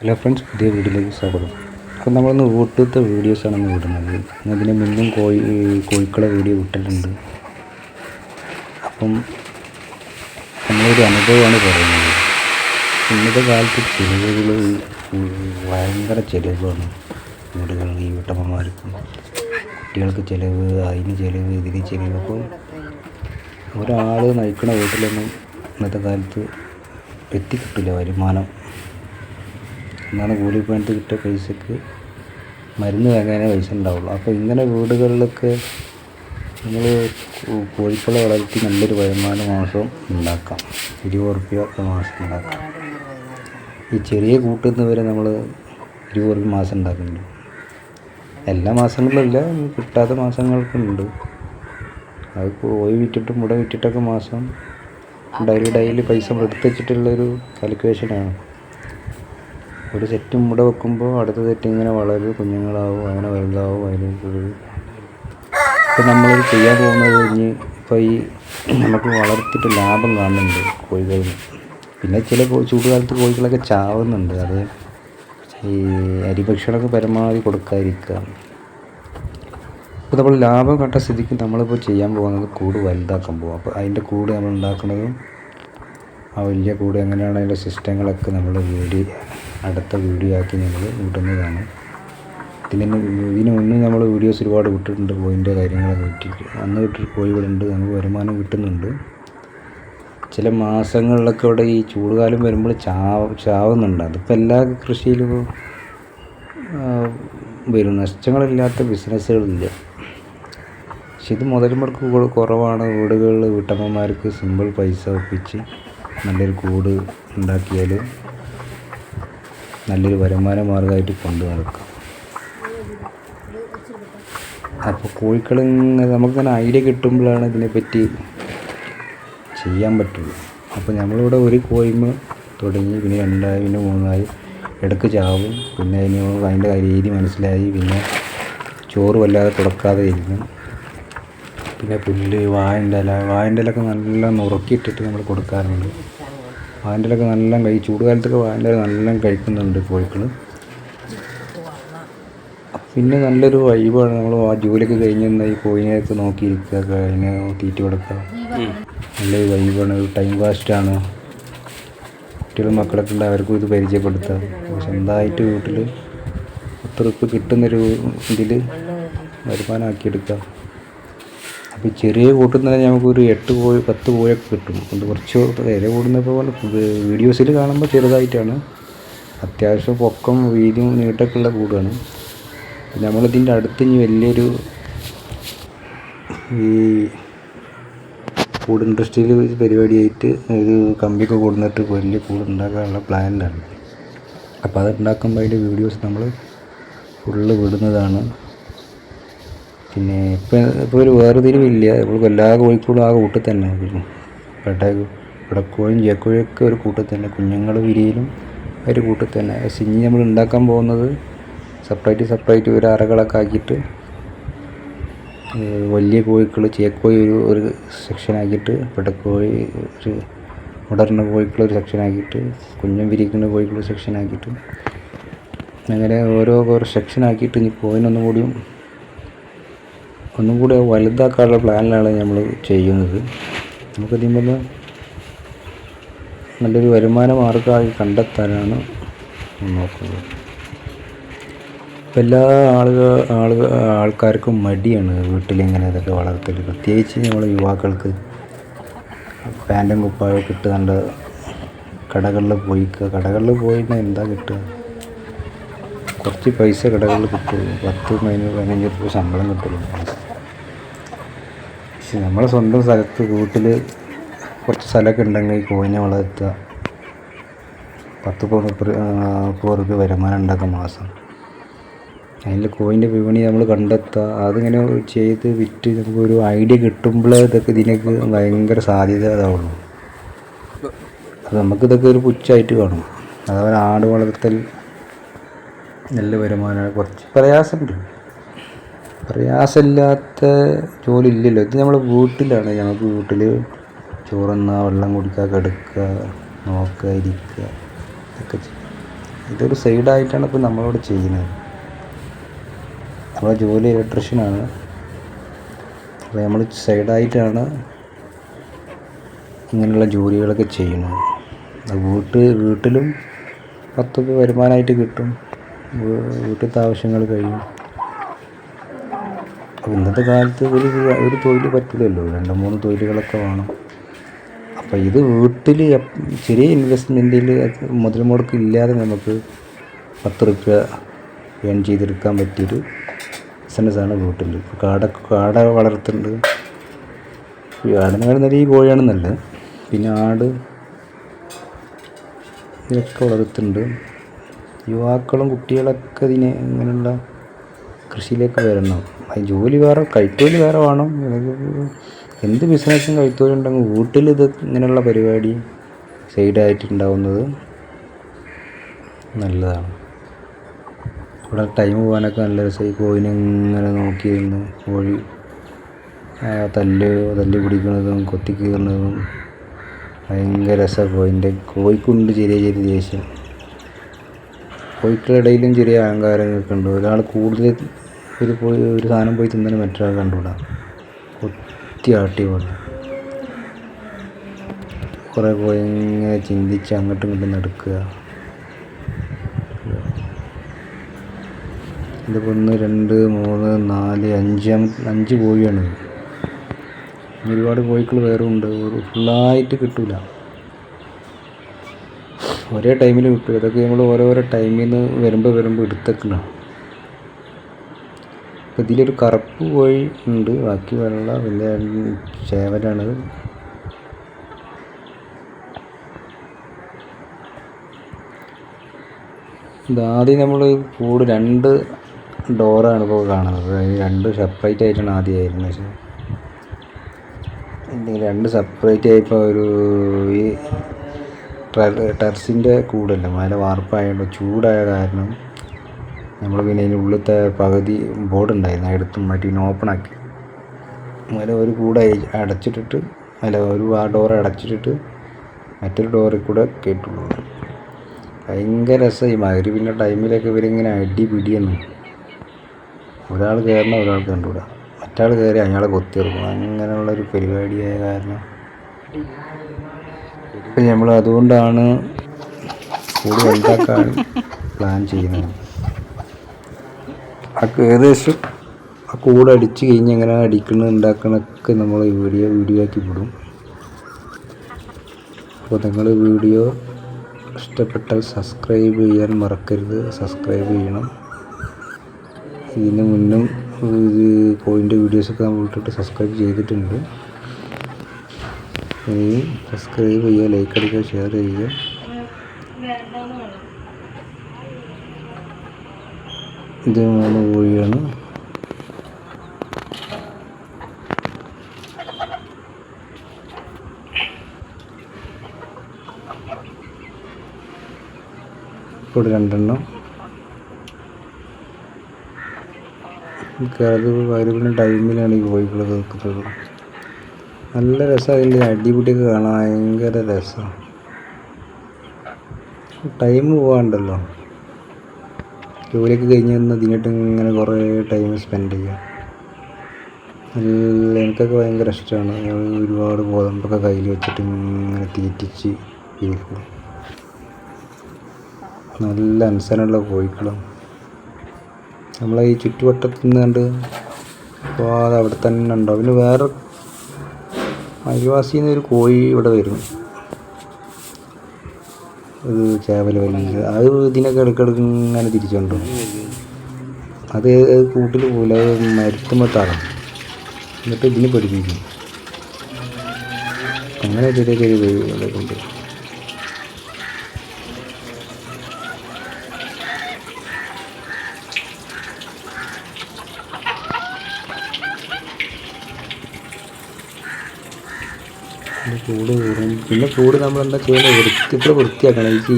Hello friends, പുതിയ വീഡിയോയിലേക്ക് സ്വാഗതം. അപ്പം നമ്മളിന്ന് വീട്ടിലത്തെ വീഡിയോസാണ് ഇന്ന് വിടുന്നത്. അതിന് മുന്നും കോഴിക്കളെ വീഡിയോ വിട്ടിട്ടുണ്ട്. അപ്പം നമ്മളൊരു അനുഭവമാണ് പറയുന്നത്. ഇന്നത്തെ കാലത്ത് ചിലവുകൾ ഭയങ്കര ചിലവാണ്. വീടുകളിൽ ഈ വീട്ടമ്മമാർക്ക് കുട്ടികൾക്ക് ചിലവ്, അതിന് ചിലവ്, ഇതിന് ചിലവ്. അപ്പോൾ ഒരാൾ നയിക്കുന്ന വീട്ടിലൊന്നും ഇന്നത്തെ കാലത്ത് എത്തിക്കിട്ടില്ല വരുമാനം. എന്നാണ് കൂലിപ്പണിക്ക് കിട്ടിയ പൈസക്ക് മരുന്ന് വാങ്ങാനേ പൈസ ഉണ്ടാവുള്ളൂ. അപ്പോൾ ഇങ്ങനെ വീടുകളിലൊക്കെ നമ്മൾ കോഴിക്കളെ വളർത്തി നല്ലൊരു വരുമാനം മാസം ഉണ്ടാക്കാം. 20 ഉറുപ്പ്യ ഒക്കെ മാസം ഉണ്ടാക്കാം. ഈ ചെറിയ കൂട്ടിൽ നിന്ന് വരെ നമ്മൾ 20 ഉറുപ്പ്യ മാസം ഉണ്ടാക്കുന്നുണ്ട്. എല്ലാ മാസങ്ങളിലല്ല, കിട്ടാത്ത മാസങ്ങൾക്കുണ്ട്. അത് കോഴി വിറ്റിട്ടും മുട വിറ്റിട്ടൊക്കെ മാസം ഡെയിലി പൈസ എടുത്ത് വെച്ചിട്ടുള്ളൊരു കാൽക്കുലേഷനാണ്. ഒരു സെറ്റ് മുട വെക്കുമ്പോൾ അടുത്ത സെറ്റ് ഇങ്ങനെ വളരും, കുഞ്ഞുങ്ങളാവും, അങ്ങനെ വലുതാവും, അതിനൊരു ഇപ്പം നമ്മളിത് ചെയ്യാൻ പോകുന്നത് കഴിഞ്ഞ് ഇപ്പോൾ ഈ നമുക്ക് വളർത്തിയിട്ട് ലാഭം കാണുന്നുണ്ട് കോഴികളിൽ. പിന്നെ ചില ചൂടുകാലത്ത് കോഴികളൊക്കെ ചാവുന്നുണ്ട്. അത് ഈ അരിഭക്ഷണമൊക്കെ പരമാവധി കൊടുക്കാതിരിക്കുക. അപ്പോൾ നമ്മൾ ലാഭം കണ്ട സ്ഥിതിക്ക് നമ്മളിപ്പോൾ ചെയ്യാൻ പോകുന്നത് കൂട് വലുതാക്കാൻ പോകും. അപ്പോൾ അതിൻ്റെ കൂട് നമ്മൾ ഉണ്ടാക്കുന്നതും ആ വലിയ കൂട് എങ്ങനെയാണ് അതിൻ്റെ സിസ്റ്റങ്ങളൊക്കെ നമ്മൾ അടുത്ത വീഡിയോ ആക്കി നമ്മൾ വിടുന്നതാണ്. ഇതിന് മുന്നേ നമ്മൾ വീഡിയോസ് ഒരുപാട് വിട്ടിട്ടുണ്ട്. കോഴിൻ്റെ കാര്യങ്ങളൊക്കെ വിട്ടിട്ട് അന്ന് വിട്ടിട്ട് കോഴികളുണ്ട്, നമുക്ക് വരുമാനം കിട്ടുന്നുണ്ട്. ചില മാസങ്ങളിലൊക്കെ ഇവിടെ ഈ ചൂടുകാലം വരുമ്പോൾ ചാവുന്നുണ്ട്. അതിപ്പോൾ എല്ലാ കൃഷിയിലും വരും. നഷ്ടങ്ങളില്ലാത്ത ബിസിനസ്സുകളില്ല. പക്ഷെ ഇത് മുതൽ മുടക്ക് കുറവാണ്. വീടുകളിൽ വീട്ടമ്മമാർക്ക് സിമ്പിൾ പൈസ ഒപ്പിച്ച് നല്ലൊരു കൂട് ഉണ്ടാക്കിയാൽ നല്ലൊരു വരുമാന മാർഗമായിട്ട് കൊണ്ടു നടക്കാം. അപ്പോൾ കോഴികൾ നമുക്കങ്ങനെ ഐഡിയ കിട്ടുമ്പോഴാണ് ഇതിനെപ്പറ്റി ചെയ്യാൻ പറ്റുള്ളൂ. അപ്പോൾ നമ്മളിവിടെ ഒരു കോഴിമ തുടങ്ങി, പിന്നെ 2, പിന്നെ 3 ഇടയ്ക്ക് ചാവും. പിന്നെ അതിൻ്റെ രീതി മനസ്സിലായി. പിന്നെ ചോറ് വല്ലാതെ കൊടുക്കാതെ ഇരിക്കും. പിന്നെ പുല്ല്, വാഴൻ്റെ ഇലയൊക്കെ നല്ല നുറുക്കിയിട്ടിട്ട് നമ്മൾ കൊടുക്കാറുണ്ട്. വാഴൻ്റെ ഇലയൊക്കെ നല്ല ചൂടുകാലത്തൊക്കെ വാഴൻ്റെ ഇല നല്ല കഴിക്കുന്നുണ്ട് കോഴികൾ. പിന്നെ നല്ലൊരു വൈബാണ്. നമ്മൾ ആ ജോലിയൊക്കെ കഴിഞ്ഞ് ഈ കോഴിനെയൊക്കെ നോക്കിയിരിക്കുക, അതിനെ തീറ്റ കൊടുക്കുക. നല്ലൊരു വൈബാണ്, ടൈം വേസ്റ്റാണ്. കുട്ടികളും മക്കളൊക്കെ ഉണ്ട്, അവർക്കും ഇത് പരിചയപ്പെടുത്താം. സ്വന്തമായിട്ട് വീട്ടിൽ 10 ഉറുപ്പ്യ കിട്ടുന്നൊരു ഇതിൽ വരുമാനമാക്കിയെടുക്കാം. അപ്പോൾ ഈ ചെറിയ കൂട്ടിൽ നിന്ന് നമുക്കൊരു 8 കോഴി 10 കോഴിയൊക്കെ കിട്ടും. അത് കുറച്ച് വില കൂടുന്നപ്പോൾ വീഡിയോസിൽ കാണുമ്പോൾ ചെറുതായിട്ടാണ്. അത്യാവശ്യം പൊക്കം, വീതിയും, നീട്ടമൊക്കെ ഉള്ള കൂടാണ്. നമ്മളിതിൻ്റെ അടുത്ത് ഇനി വലിയൊരു ഈ കൂട് ഇൻഡസ്ട്രിയിൽ പരിപാടിയായിട്ട് ഒരു കമ്പിയൊക്കെ കൊടുന്നിട്ട് വലിയ കൂട് ഉണ്ടാക്കാനുള്ള പ്ലാനിലാണ്. അപ്പോൾ അത് ഉണ്ടാക്കുമ്പോൾ അതിൻ്റെ വീഡിയോസ് നമ്മൾ ഫുള്ള് വിടുന്നതാണ്. പിന്നെ ഇപ്പോൾ ഒരു വേർതിരിവില്ല. നമ്മളിപ്പോൾ എല്ലാ കോഴിക്കൂടും ആ കൂട്ടിൽ തന്നെ. പിടക്കോഴിയും ജേക്കോഴിയൊക്കെ ഒരു കൂട്ടിൽ തന്നെ. കുഞ്ഞുങ്ങൾ വിരിയിലും ഒരു കൂട്ടിൽ തന്നെ. ഇനി നമ്മൾ ഉണ്ടാക്കാൻ പോകുന്നത് സെപ്പറേറ്റ് ഒരു അറകളൊക്കെ ആക്കിയിട്ട് വലിയ കോഴികൾ, ചേക്കോഴി ഒരു സെക്ഷനാക്കിയിട്ട്, പിടക്കോഴി ഒരു മുടർന്ന കോഴികളൊരു സെക്ഷനാക്കിയിട്ട്, കുഞ്ഞും വിരിക്കുന്ന കോഴികളൊരു സെക്ഷനാക്കിയിട്ട്, അങ്ങനെ ഓരോ സെക്ഷനാക്കിയിട്ട് ഇനി ഒന്നും കൂടി വലുതാക്കാനുള്ള പ്ലാനിലാണ് നമ്മൾ ചെയ്യുന്നത്. നമുക്കതിൽ നല്ലൊരു വരുമാന മാർഗമായി കണ്ടെത്താനാണ് നോക്കുന്നത്. ഇപ്പം എല്ലാ ആൾക്കാർക്കും മടിയാണ് വീട്ടിലിങ്ങനെ ഇതൊക്കെ വളർത്തൽ. പ്രത്യേകിച്ച് നമ്മൾ യുവാക്കൾക്ക് പാൻറ്റും കുപ്പായൊക്കെ ഇട്ട് കണ്ട് കടകളിൽ പോയിട്ട് എന്താ കിട്ടുക? കുറച്ച് പൈസ കടകളിൽ കിട്ടുള്ളൂ. 10-15 രൂപ ശമ്പളം കിട്ടുള്ളൂ. പക്ഷെ നമ്മളെ സ്വന്തം സ്ഥലത്ത് വീട്ടിൽ കുറച്ച് സ്ഥലമൊക്കെ ഉണ്ടെങ്കിൽ ഈ കോഴിനെ വളർത്തുക, 10-30 രൂപ വരുമാനം ഉണ്ടാക്കും മാസം. അതിൽ കോഴിൻ്റെ വിപണി നമ്മൾ കണ്ടെത്തുക, അതിങ്ങനെ ചെയ്ത് വിറ്റ് നമുക്കൊരു ഐഡിയ കിട്ടുമ്പോൾ ഇതിനൊക്കെ ഭയങ്കര സാധ്യത ഇതാവുള്ളൂ. അത് നമുക്കിതൊക്കെ ഒരു പുച്ഛമായിട്ട് കാണും. അതേപോലെ ആട് വളർത്തൽ നല്ല വരുമാനമാണ്. കുറച്ച് പ്രയാസമില്ലാത്ത ജോലി ഇല്ലല്ലോ. ഇത് നമ്മൾ വീട്ടിലാണ്. നമുക്ക് വീട്ടിൽ ചോറുണ്ണുക, വെള്ളം കുടിക്കുക, കിടക്കുക, നോക്കുക, ഇരിക്കുക, ഇതൊക്കെ ചെയ്യും. ഇതൊരു സൈഡായിട്ടാണ് ഇപ്പോൾ നമ്മളോട് ചെയ്യുന്നത്. നമ്മളെ ജോലി ഇലക്ട്രീഷ്യനാണ്. അപ്പോൾ നമ്മൾ സൈഡായിട്ടാണ് ഇങ്ങനെയുള്ള ജോലികളൊക്കെ ചെയ്യുന്നത്. വീട്ടിലും 10 രൂപ വരുമാനമായിട്ട് കിട്ടും. വീട്ടിലത്തെ ആവശ്യങ്ങൾ കഴിയും. അപ്പോൾ ഇന്നത്തെ കാലത്ത് ഒരു തൊഴിൽ പറ്റില്ലല്ലോ, 2-3 തൊഴിലുകളൊക്കെ വേണം. അപ്പോൾ ഇത് വീട്ടിൽ ചെറിയ ഇൻവെസ്റ്റ്മെൻറ്റിൽ മുതൽ മുടക്ക് ഇല്ലാതെ നമുക്ക് 10 രൂപ ഏൺ ചെയ്തെടുക്കാൻ പറ്റിയൊരു ബിസിനസ്സാണ് വീട്ടിൽ. കാട വളർത്തുന്നുണ്ട്. ആടിനേക്കാൾ നല്ല ഈ കോഴിയാണ് നല്ലത്. പിന്നെ ആട് ഇതൊക്കെ വളർത്തുന്നുണ്ട്. യുവാക്കളും കുട്ടികളൊക്കെ ഇങ്ങനെയുള്ള കൃഷിയിലേക്ക് വരണം. ജോലി വേറെ, കൈത്തൊഴിൽ വേറെ വേണം. എന്ത് ബിസിനസ്സും കൈത്തൊഴിൽ ഉണ്ടെങ്കിൽ വീട്ടിൽ ഇങ്ങനെയുള്ള പരിപാടി സൈഡായിട്ടുണ്ടാവുന്നത് നല്ലതാണ്. ഇവിടെ ടൈം പോകാനൊക്കെ നല്ല രസമായി. കോഴിനെ ഇങ്ങനെ നോക്കി നിന്ന് കോഴി തല്ല് പിടിക്കുന്നതും കൊത്തി കീറുന്നതും ഭയങ്കര രസമാണ്. കോഴിക്കുണ്ട് ചെറിയ ദേഷ്യം. കോഴിക്കളിടയിലും ചെറിയ അഹങ്കാരങ്ങളൊക്കെ ഉണ്ട്. ഒരാൾ കൂടുതൽ ഒരു സാധനം പോയി തിന്നാൻ മറ്റൊരാൾ കണ്ടുകൂടാ. കൊത്തി ആട്ടി പോലെ കുറേ കോഴി ഇങ്ങനെ ചിന്തിച്ച് അങ്ങോട്ടും ഇങ്ങോട്ടും നടക്കുക. ഇതിപ്പോൾ 1 2 3 4 5 കോഴിയാണ്. ഒരുപാട് കോഴികൾ വേറെ ഉണ്ട്. ഫുള്ളായിട്ട് കിട്ടില്ല, ഒരേ ടൈമിൽ കിട്ടും. ഇതൊക്കെ നമ്മൾ ഓരോരോ ടൈമിൽ നിന്ന് വരുമ്പോൾ എടുത്തേക്കണം. അപ്പോൾ ഇതിലൊരു കറുപ്പ് കോഴി ഉണ്ട്, ബാക്കി വെള്ള വലിയ ചേവലാണത്. ഇതാദ്യം നമ്മൾ കൂട് 2 ഡോറാണ് ഇപ്പോൾ കാണുന്നത്. 2 സെപ്പറേറ്റ് ആയിട്ടാണ് ആദ്യമായിരുന്നു. പക്ഷേ എന്തെങ്കിലും 2 സെപ്പറേറ്റ് ആയപ്പോൾ ഈ ടെറസിൻ്റെ കൂടല്ല, മേലെ വാർപ്പായതുകൊണ്ട് ചൂടായ കാരണം നമ്മൾ പിന്നെ അതിൻ്റെ ഉള്ളിലത്തെ പകുതി ബോർഡ് ഉണ്ടായിരുന്നു, എടുത്ത് മാറ്റി ഓപ്പണാക്കി. മേലെ ഒരു കൂടായി അടച്ചിട്ടിട്ട് ആ ഡോർ അടച്ചിട്ടിട്ട് മറ്റൊരു ഡോറിൽ കൂടെ കേട്ടുള്ളൂ. ഭയങ്കര രസമായി. മഗ്‌രിബിൻ്റെ ടൈമിലൊക്കെ ഇവരിങ്ങനെ പിടിയെന്ന്. ഒരാൾ കയറണം, ഒരാൾക്ക് കണ്ടുകൂടാ. മറ്റാൾ കയറി അയാളെ കൊത്തിയെടുക്കും. അങ്ങനെയുള്ളൊരു പരിപാടിയായ കാരണം ഇപ്പം നമ്മൾ അതുകൊണ്ടാണ് കൂട് വലുതാക്കാൻ പ്ലാൻ ചെയ്യുന്നത്. ഏകദേശം ആ കൂട് അടിച്ച് കഴിഞ്ഞ് എങ്ങനെ ഉണ്ടാക്കണമൊക്കെ നമ്മൾ വീഡിയോ ആക്കി വിടും. അപ്പോൾ നിങ്ങൾ വീഡിയോ ഇഷ്ടപ്പെട്ടാൽ സബ്സ്ക്രൈബ് ചെയ്യാൻ മറക്കരുത്. സബ്സ്ക്രൈബ് ചെയ്യണം. ഇതിന് മുന്നും കോഴിൻ്റെ വീഡിയോസൊക്കെ നമ്മൾ ഇട്ടിട്ട് സബ്സ്ക്രൈബ് ചെയ്തിട്ടുണ്ട്. ഇനി സബ്സ്ക്രൈബ് ചെയ്യുക, ലൈക്ക് അടിക്കുക, ഷെയർ ചെയ്യുക. ഇത് 3 കോഴിയാണ്. ഇപ്പോൾ 2 എണ്ണം. അത് മഗ്‌രിബിൻ്റെ ടൈമിലാണ് ഈ കോഴികൾ കേൾക്കുന്നത്. നല്ല രസമാണ്. അതിൻ്റെ അടിപിടിയൊക്കെ കാണാൻ ഭയങ്കര രസമാണ്. ടൈം പോകാണ്ടല്ലോ. ജോലിയൊക്കെ കഴിഞ്ഞ് വന്ന് ഇതിനായിട്ട് ഇങ്ങനെ കുറേ ടൈം സ്പെൻഡ് ചെയ്യാം. എനിക്കൊക്കെ ഭയങ്കര ഇഷ്ടമാണ്. ഒരുപാട് ഗോതമ്പൊക്കെ കയ്യിൽ വെച്ചിട്ട് ഇങ്ങനെ തീറ്റിച്ച് ഇരിക്കും. നല്ല അനുസരണമുള്ള കോഴിക്കളും നമ്മളെ ഈ ചുറ്റുവട്ടത്ത് നിന്നുകൊണ്ട് പോകാതെ അവിടെ തന്നെ ഉണ്ടാവും. പിന്നെ വേറെ അയൽവാസിയിൽ നിന്ന് ഒരു കോഴി ഇവിടെ വരും. ഇത് ചേവൽ വലിയ അത് ഇതിനൊക്കെ ഇടയ്ക്കിടയ്ക്ക് ഇങ്ങനെ തിരിച്ചുകൊണ്ടു. അത് കൂട്ടിൽ പോലെ മരുത്തുമ്പോൾ തറം എന്നിട്ട് ഇതിന് പഠിപ്പിക്കും. അങ്ങനെ ചെറിയ കോഴികളൊക്കെ ഉണ്ട്. പിന്നെ കൂട് നമ്മളെന്താ ചെയ്യുന്നത്, വൃത്തിയാക്കണം. ഈ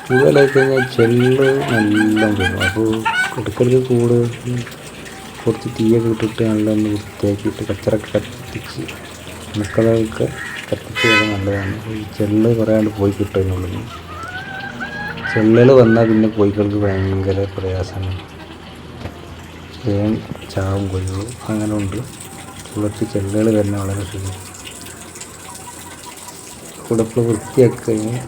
ചൂടാലായി കഴിഞ്ഞാൽ ചെള്ള് നല്ല വരും. അപ്പോൾ ഇടയ്ക്കിടയ്ക്ക് കൂട് കുറച്ച് തീയൊക്കെ ഇട്ടിട്ട് നല്ല ഒന്ന് വൃത്തിയാക്കിയിട്ട് കച്ചറൊക്കെ കത്തിച്ച് മക്കളൊക്കെ കത്തിച്ച് കഴിഞ്ഞാൽ നല്ലതാണ്. ഈ ചെള്ള് കുറേ പോയി കിട്ടുന്നുള്ളൂ. ചെള്ളൽ വന്നാൽ പിന്നെ കോഴികൾക്ക് ഭയങ്കര പ്രയാസമാണ്. വേഗം ചാവും കോഴികൾ. അങ്ങനെ ഉണ്ട്. ചുളച്ച് ചെള്ളുകൾ വരുന്ന വളരെ സുഖം. കൂടെ ഇപ്പോൾ വൃത്തിയാക്കി കഴിഞ്ഞ്